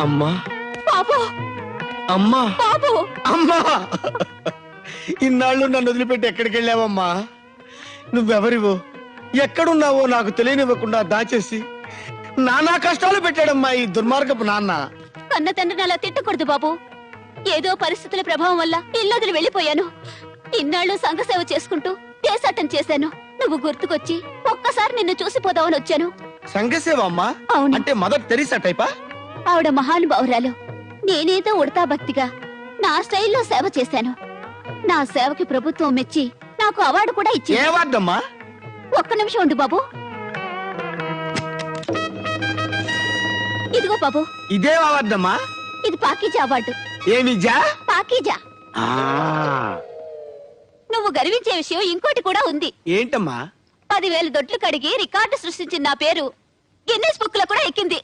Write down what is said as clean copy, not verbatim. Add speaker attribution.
Speaker 1: అమ్మా
Speaker 2: బాబు
Speaker 1: అమ్మా
Speaker 2: బాబు
Speaker 1: అమ్మా ఇన్నాళ్ళు నన్ను వదిలిపెట్టి ఎక్కడికి వెళ్ళావమ్మా? నువ్వెవరివో ఎక్కడున్నావో నాకు తెలియనివ్వకుండా దాచేసి నానా కష్టాలు పెట్టాడమ్మా ఈ దుర్మార్గపు నాన్న.
Speaker 2: కన్న తండ్రిని అలా తిట్టకూడదు బాబు. ఏదో పరిస్థితుల ప్రభావం వల్ల ఇల్లొదిలి వెళ్ళిపోయాను. ఇన్నాళ్ళు సంఘసేవ చేసుకుంటూ దేశాటం చేశాను. నువ్వు గుర్తుకొచ్చి ఒక్కసారి నిన్ను చూసిపోదామని వచ్చాను.
Speaker 1: సంఘసేవ అమ్మా?
Speaker 2: అవును.
Speaker 1: అంటే మదర్ తెరీసా టైపా?
Speaker 2: ఆవిడ మహానుభావురాలు. నేనేదో ఉడతా భక్తిగా నా స్టైల్లో సేవ చేశాను. నా సేవకి ప్రభుత్వం మెచ్చి నాకు అవార్డు కూడా ఇచ్చింది.
Speaker 1: ఏ వార్డమ్మా?
Speaker 2: ఒక్క నిమిషం ఉండు బాబు. ఇదిగో బాబు.
Speaker 1: ఇదే వార్డమ్మా?
Speaker 2: ఇది పాకీజా అవార్డు.
Speaker 1: ఏమిజా?
Speaker 2: పాకీజా. నువ్వు గర్వించే విషయం ఇంకోటి కూడా ఉంది.
Speaker 1: ఏంటమ్మా?
Speaker 2: 10,000 దొడ్లు కడిగి రికార్డు సృష్టించిన నా పేరు గిన్నెస్ బుక్ లో కూడా ఎక్కింది.